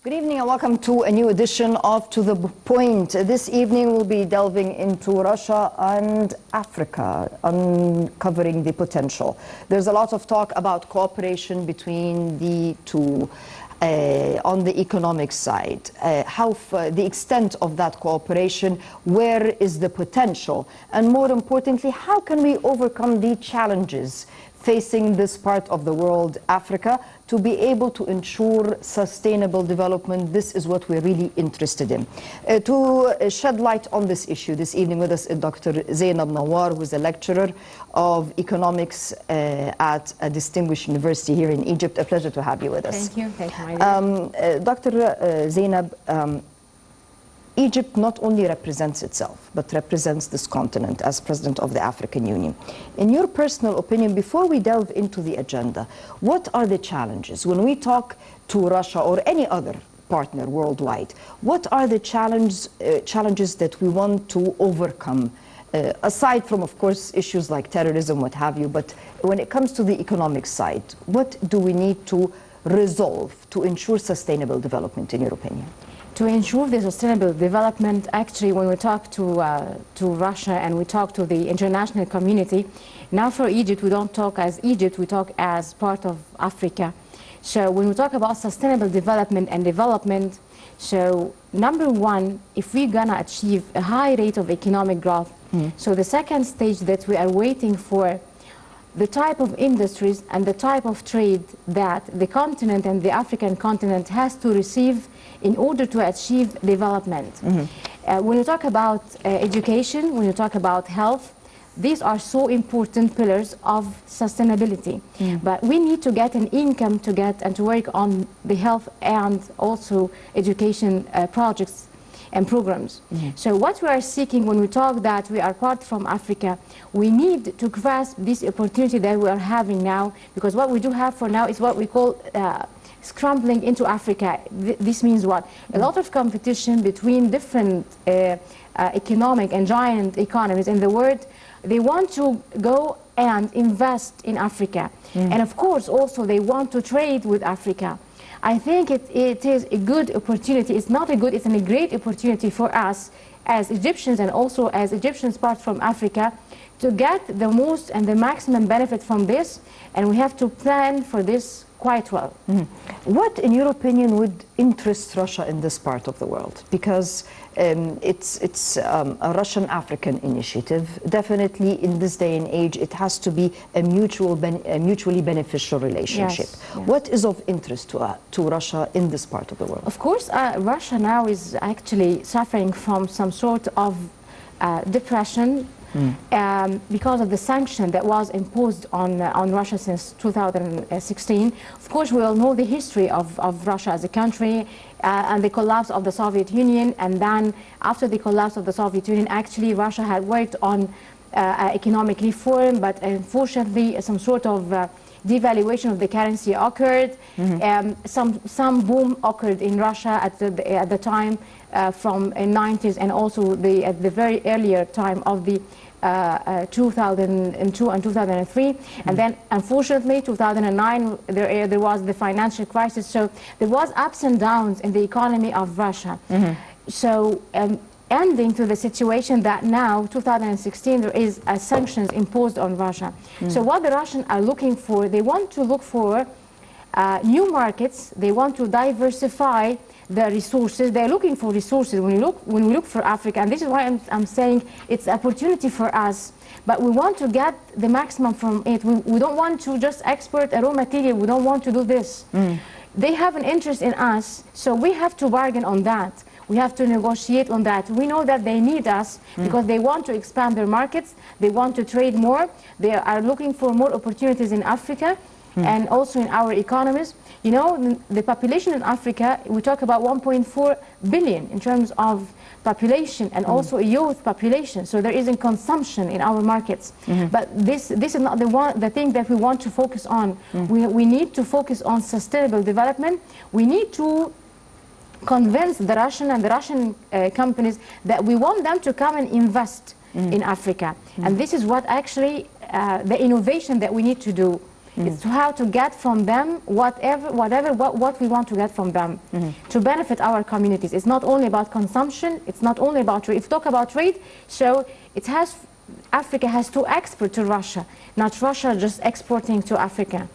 Good evening and welcome to a new edition of To The Point. This evening we'll be delving into Russia and Africa, uncovering the potential. There's a lot of talk about cooperation between the two on the economic side. The extent of that cooperation, where is the potential? And more importantly, how can we overcome the challenges facing this part of the world, Africa, to be able to ensure sustainable development? This is what we're really interested in. To shed light on this issue, this evening with us is Dr. Zeinab Nawar, who is a lecturer of economics at a distinguished university here in Egypt. A pleasure to have you with us. Thank you. Thank you, my dear. Dr. Zeinab, Egypt not only represents itself, but represents this continent as President of the African Union. In your personal opinion, before we delve into the agenda, what are the challenges? When we talk to Russia or any other partner worldwide, what are the challenges that we want to overcome? Aside from, of course, issues like terrorism, what have you, but when it comes to the economic side, what do we need to resolve to ensure sustainable development, in your opinion? To ensure the sustainable development, actually, when we talk to Russia and we talk to the international community, now for Egypt, we don't talk as Egypt, we talk as part of Africa. So when we talk about sustainable development and development, so number one, if we're gonna achieve a high rate of economic growth, so the second stage that we are waiting for, the type of industries and the type of trade that the continent and the African continent has to receive in order to achieve development. When you talk about education, when you talk about health, these are so important pillars of sustainability. But we need to get an income to get and to work on the health and also education projects and programs. So what we are seeking when we talk that we are part from Africa, we need to grasp this opportunity that we are having now, because what we do have for now is what we call scrambling into Africa. This means what? A lot of competition between different economic and giant economies in the world. They want to go and invest in Africa. And of course, also they want to trade with Africa. I think it is a good opportunity. It's not a good, it's a great opportunity for us as Egyptians and also as Egyptians part from Africa to get the most and the maximum benefit from this, and we have to plan for this quite well. What, in your opinion, would interest Russia in this part of the world? Because it's a Russian-African initiative. Definitely, in this day and age, it has to be a mutually beneficial relationship. Yes. What is of interest to Russia in this part of the world? Of course, Russia now is actually suffering from some sort of depression because of the sanction that was imposed on Russia since 2016. Of course, we all know the history of Russia as a country and the collapse of the Soviet Union. And then after the collapse of the Soviet Union, actually Russia had worked on economic reform, but unfortunately some sort of devaluation of the currency occurred. Some boom occurred in Russia at the time from the 90s and also at the very earlier time of the 2002 and 2003, and then unfortunately 2009 there was the financial crisis. So there was ups and downs in the economy of Russia. So ending to the situation that now 2016 there is sanctions imposed on Russia. So what the Russians are looking for, they want to look for new markets. They want to diversify the resources. They're looking for resources when we look for Africa, and this is why I'm saying it's an opportunity for us, but we want to get the maximum from it. We don't want to just export a raw material. We don't want to do this. They have an interest in us, so we have to bargain on that. We have to negotiate on that. We know that they need us because they want to expand their markets. They want to trade more. They are looking for more opportunities in Africa and also in our economies. You know, the population in Africa, we talk about 1.4 billion in terms of population and also a youth population. So there is a consumption in our markets. But this is not the thing that we want to focus on. We need to focus on sustainable development. We need to convince the Russian and the Russian companies that we want them to come and invest in Africa. And this is what actually the innovation that we need to do. It's how to get from them what we want to get from them to benefit our communities. It's not only about consumption. It's not only about trade. If you talk about trade, so Africa has to export to Russia, not Russia just exporting to Africa.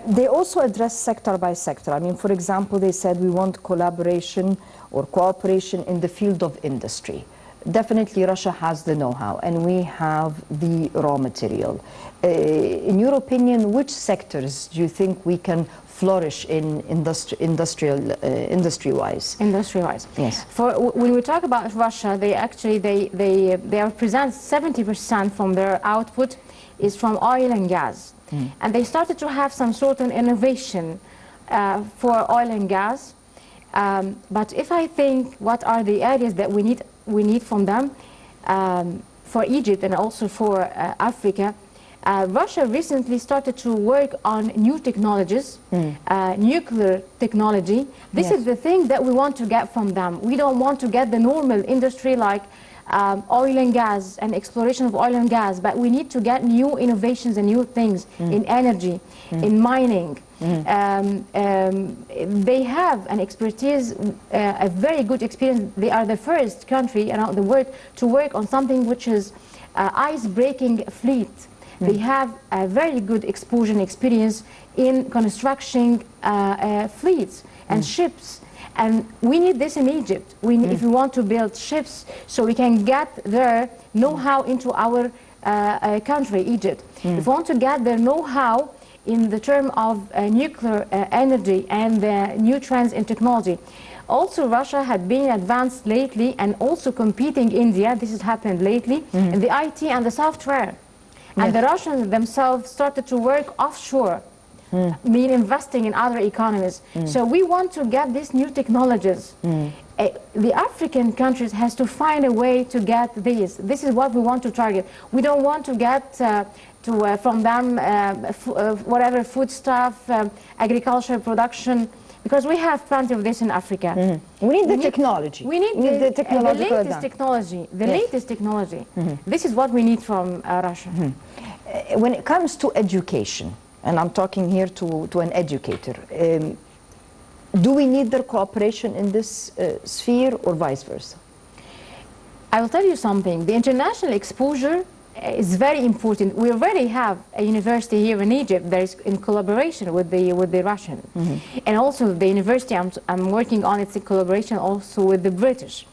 They also address sector by sector. I mean, for example, they said we want collaboration or cooperation in the field of industry. Definitely Russia has the know-how and we have the raw material. In your opinion, which sectors do you think we can flourish in industry-wise? Industry-wise. Yes. When we talk about Russia, they represent 70% from their output is from oil and gas. And they started to have some sort of innovation for oil and gas. But if I think what are the areas that we need from them, for Egypt and also for Africa, Russia recently started to work on new technologies, nuclear technology. This is the thing that we want to get from them. We don't want to get the normal industry like oil and gas and exploration of oil and gas, but we need to get new innovations and new things in energy, in mining. They have an expertise, a very good experience. They are the first country around the world to work on something which is ice-breaking fleet. They have a very good exposure and experience in constructing fleets and ships. And we need this in Egypt. If we want to build ships, so we can get their know-how into our country, Egypt. If we want to get their know-how in the term of nuclear energy and the new trends in technology. Also, Russia had been advanced lately and also competing India, this has happened lately, in the IT and the software. And the Russians themselves started to work offshore, mean investing in other economies. So we want to get these new technologies. The African countries has to find a way to get these. This is what we want to target. We don't want to get from them whatever foodstuff, agriculture production, because we have plenty of this in Africa. We need the technology. We need the technological latest technology. The latest technology. This is what we need from Russia. When it comes to education, and I'm talking here to an educator, do we need their cooperation in this sphere or vice versa? I will tell you something. The international exposure is very important. We already have a university here in Egypt that is in collaboration with the Russian. And also the university I'm working on, it's in collaboration also with the British.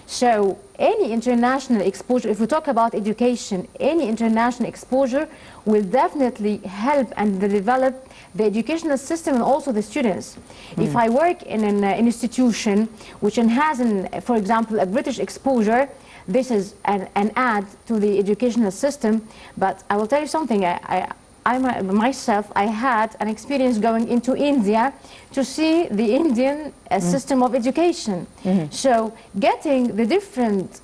So any international exposure, if we talk about education, any international exposure will definitely help and develop the educational system and also the students. If I work in an institution which has, for example, a British exposure, this is an add to the educational system. But I will tell you something, I myself had an experience going into India to see the Indian system of education. So getting the different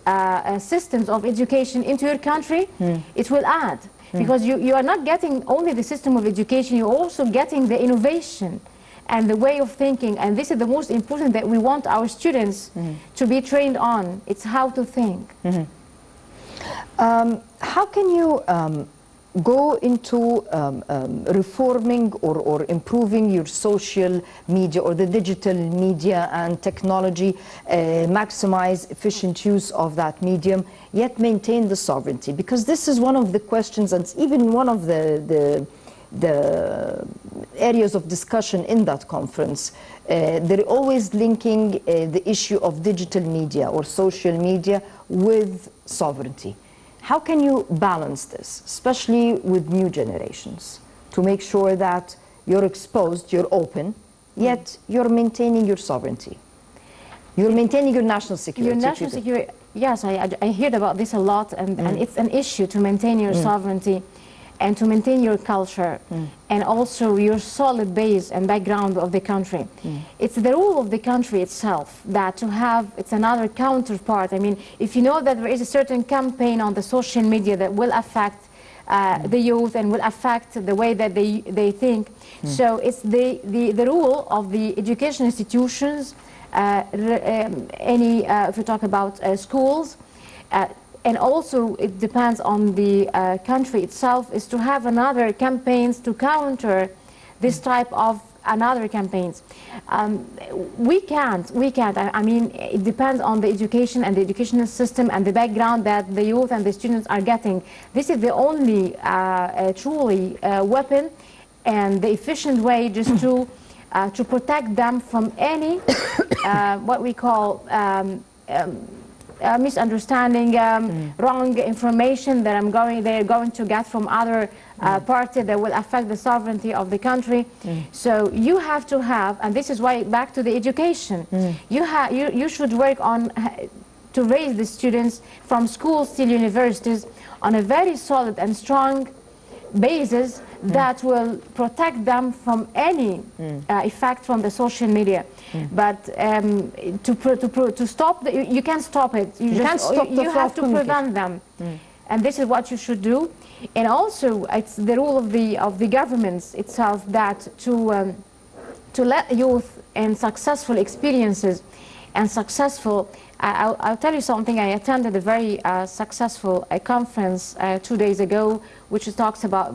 systems of education into your country, it will add. Because you are not getting only the system of education, you're also getting the innovation and the way of thinking. And this is the most important that we want our students to be trained on. It's how to think. How can you go into reforming or improving your social media or the digital media and technology, maximize efficient use of that medium, yet maintain the sovereignty? Because this is one of the questions, and even one of the areas of discussion in that conference. They're always linking the issue of digital media or social media with sovereignty. How can you balance this, especially with new generations, to make sure that you're exposed, you're open, yet you're maintaining your sovereignty? You're maintaining your national security. Your national security, yes, I heard about this a lot, and it's an issue to maintain your sovereignty and to maintain your culture and also your solid base and background of the country. It's the role of the country itself that to have, it's another counterpart. I mean, if you know that there is a certain campaign on the social media that will affect the youth and will affect the way that they think. So it's the role of the education institutions, if you talk about schools, and also it depends on the country itself, is to have another campaigns to counter this type of another campaigns. We can't. I mean, it depends on the education and the educational system and the background that the youth and the students are getting. This is the only truly weapon and the efficient way just to protect them from any what we call misunderstanding, wrong information that they're going to get from other party that will affect the sovereignty of the country. So you have to have, and this is why back to the education, you should work on to raise the students from schools till universities on a very solid and strong basis that will protect them from any effect from the social media. But to stop, you can't stop it. You have to prevent them. And this is what you should do. And also, it's the role of the governments itself that to let youth and successful experiences and successful. I'll tell you something. I attended a very successful conference 2 days ago, which talks about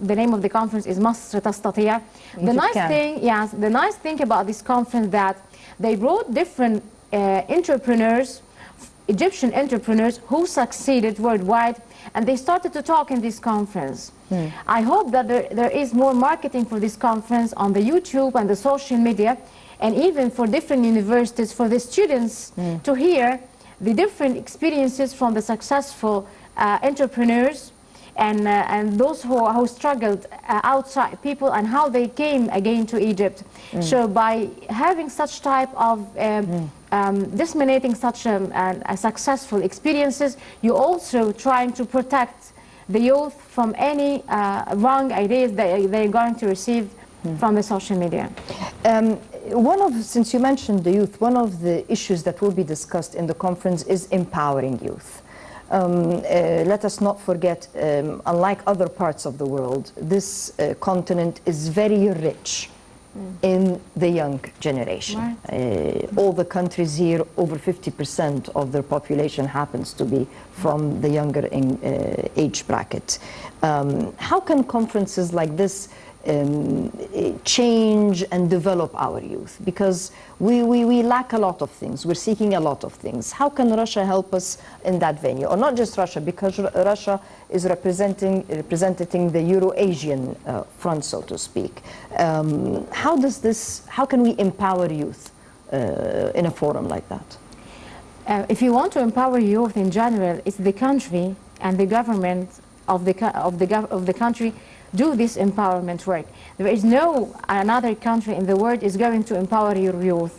the name of the conference is مصر تستطيع. The nice thing, yes, the nice thing about this conference that they brought different entrepreneurs, Egyptian entrepreneurs who succeeded worldwide, and they started to talk in this conference. I hope that there is more marketing for this conference on the YouTube and the social media, and even for different universities, for the students to hear the different experiences from the successful entrepreneurs and those who struggled outside people and how they came again to Egypt. So by having such type of disseminating such successful experiences, you also trying to protect the youth from any wrong ideas that they're going to receive from the social media. Since you mentioned the youth, one of the issues that will be discussed in the conference is empowering youth. Let us not forget, unlike other parts of the world, this continent is very rich in the young generation. All the countries here, over 50% of their population happens to be from the younger age bracket. How can conferences like this change and develop our youth? Because we lack a lot of things. We're seeking a lot of things. How can Russia help us in that venue? Or not just Russia, because Russia is representing the Euro-Asian front, so to speak. How can we empower youth in a forum like that? If you want to empower youth in general, it's the country and the government of the country do this empowerment work. There is no another country in the world is going to empower your youth.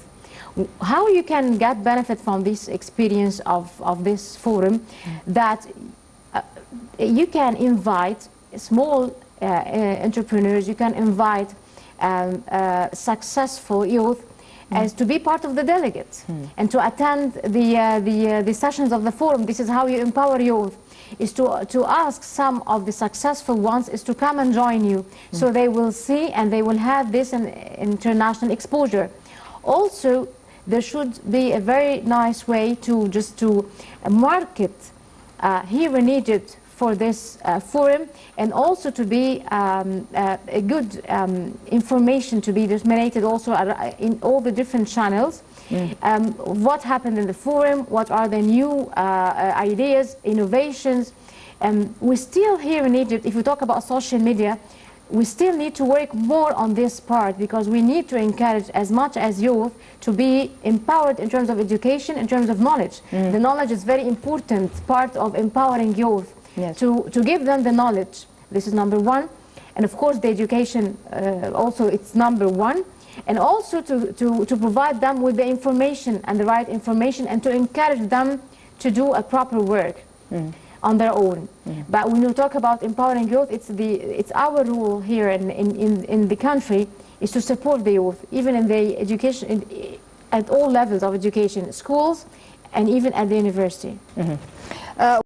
How you can get benefit from this experience of this forum, that you can invite small entrepreneurs, you can invite successful youth as to be part of the delegates and to attend the sessions of the forum. This is how you empower youth, is to ask some of the successful ones is to come and join you, so they will see and they will have this international exposure. Also, there should be a very nice way to market here in Egypt for this forum, and also to be a good information to be disseminated also in all the different channels. What happened in the forum, what are the new ideas, innovations. We still here in Egypt, if we talk about social media, we still need to work more on this part, because we need to encourage as much as youth to be empowered in terms of education, in terms of knowledge. The knowledge is very important part of empowering youth. Yes. To give them the knowledge. This is number one. And of course the education also, it's number one. And also to provide them with the information and the right information, and to encourage them to do a proper work on their own. But when you talk about empowering youth, it's our role here in the country is to support the youth, even in the education, at all levels of education, schools and even at the university.